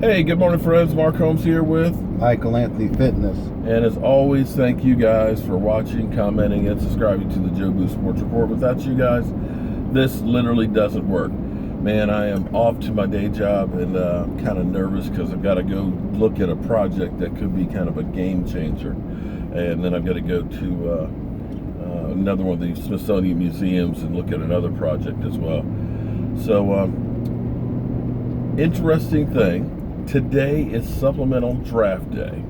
Hey, good morning, friends. Mark Holmes here with Michael Anthony Fitness. And as always, thank you guys for watching, commenting, and subscribing to the Joe Boo Sports Report. Without you guys, this literally doesn't work. Man, I am off to my day job and kind of nervous because I've got to go look at a project that could be kind of a game changer. And then I've got to go to another one of the Smithsonian museums and look at another project as well. So, interesting thing. Today is Supplemental Draft Day.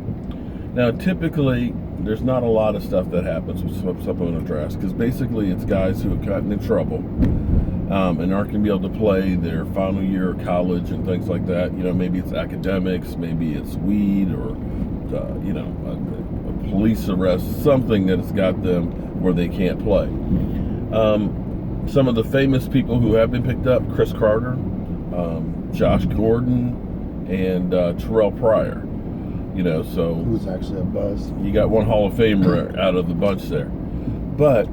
Now, typically, there's not a lot of stuff that happens with supplemental drafts because basically it's guys who have gotten in trouble and aren't going to be able to play their final year of college and things like that. You know, maybe it's academics, maybe it's weed or, a police arrest, something that has got them where they can't play. Some of the famous people who have been picked up, Chris Carter, Josh Gordon, and Terrell Pryor, so who's actually a buzz. You got one Hall of Famer out of the bunch there. But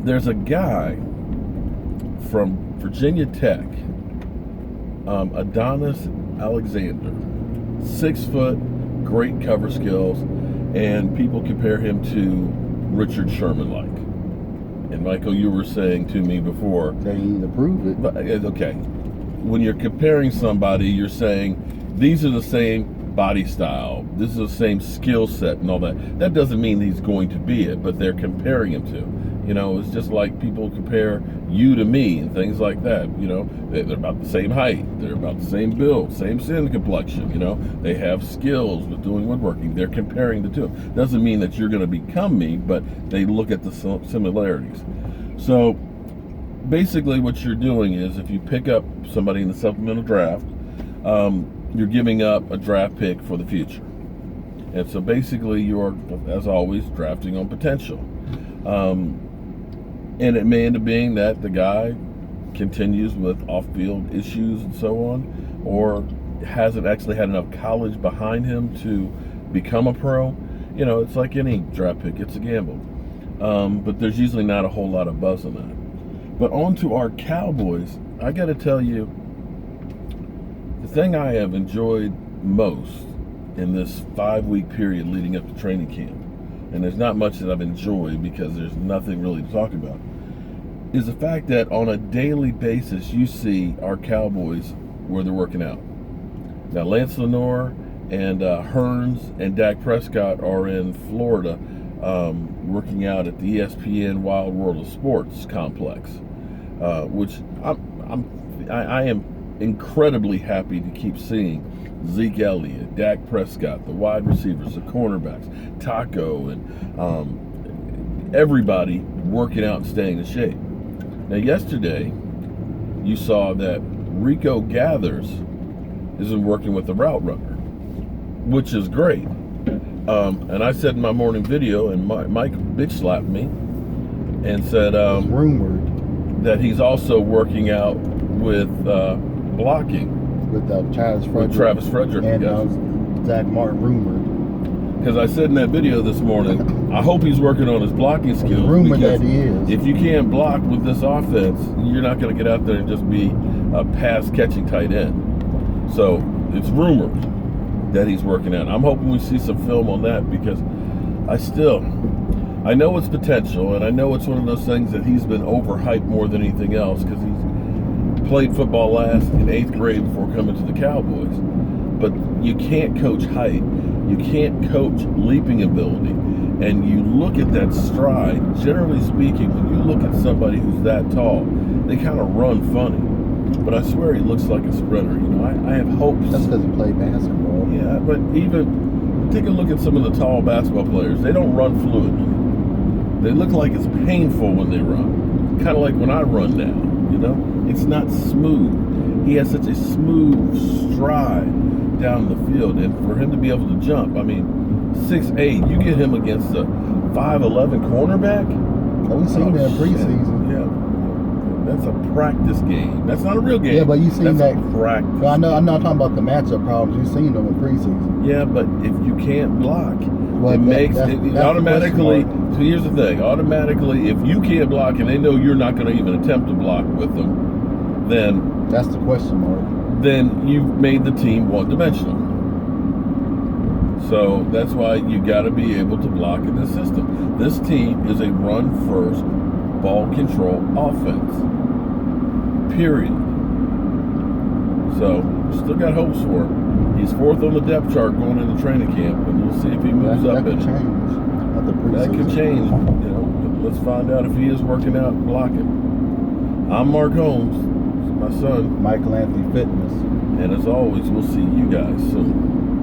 there's a guy from Virginia Tech, Adonis Alexander, 6 foot, great cover skills, and people compare him to Richard Sherman-like. And Michael, you were saying to me before, They need to prove it. but, okay, when you're comparing somebody, you're saying these are the same body style, this is the same skill set and all that. That doesn't mean he's going to be it, but they're comparing him to. It's just like people compare you to me and things like that. They're about the same height, they're about the same build, same skin complexion. They have skills with doing woodworking. They're comparing the two. Doesn't mean that you're going to become me, but they look at the similarities. So basically what you're doing is if you pick up somebody in the supplemental draft, you're giving up a draft pick for the future. And so basically you're, as always, drafting on potential. And it may end up being that the guy continues with off-field issues and so on, or hasn't actually had enough college behind him to become a pro. It's like any draft pick, it's a gamble. But there's usually not a whole lot of buzz on that. But on to our Cowboys, I got to tell you, the thing I have enjoyed most in this 5-week period leading up to training camp, and there's not much that I've enjoyed because there's nothing really to talk about, is the fact that on a daily basis you see our Cowboys where they're working out. Now, Lance Lenore and Hearns and Dak Prescott are in Florida working out at the ESPN Wild World of Sports complex, which I am incredibly happy to keep seeing Zeke Elliott, Dak Prescott, the wide receivers, the cornerbacks, Taco, and everybody working out and staying in shape. Now, yesterday, you saw that Rico Gathers is working with the route runner, which is great. And I said in my morning video, and Mike bitch slapped me and said It's rumored that he's also working out with blocking with Travis Frederick and Zach Martin, rumored. Because I said in that video this morning, I hope he's working on his blocking skills. Rumored that he is. If you can't block with this offense, you're not going to get out there and just be a pass-catching tight end. So it's rumored that he's working out. I'm hoping we see some film on that because I know it's potential, and I know it's one of those things that he's been overhyped more than anything else because he's played football last in 8th grade before coming to the Cowboys. But you can't coach height. You can't coach leaping ability. And you look at that stride, generally speaking, when you look at somebody who's that tall, they kind of run funny. But I swear he looks like a sprinter. I have hopes. That's because he played basketball. Yeah, but even take a look at some of the tall basketball players. They don't run fluidly. They look like it's painful when they run. Kind of like when I run now, It's not smooth. He has such a smooth stride down the field. And for him to be able to jump, 6'8", you get him against a 5'11" cornerback? We've seen that preseason. Yeah. That's a practice game. That's not a real game. Yeah, but you've seen that. Practice. Well, I'm not talking about the matchup problems. You've seen them in preseason. Yeah, but if you can't block, Well, it makes it that's automatically. So here's the thing: automatically, if you can't block and they know you're not going to even attempt to block with them, then that's the question mark. then you've made the team one-dimensional. So that's why you got to be able to block in this system. This team is a run-first, ball-control offense. Period. So still got hopes for him. He's 4th on the depth chart going into training camp, and we'll see if he moves up. That could change at the preseason. That could change. You know, let's find out if he is working out and blocking. I'm Mark Holmes. This is my son. Michael Anthony Fitness. And as always, we'll see you guys soon.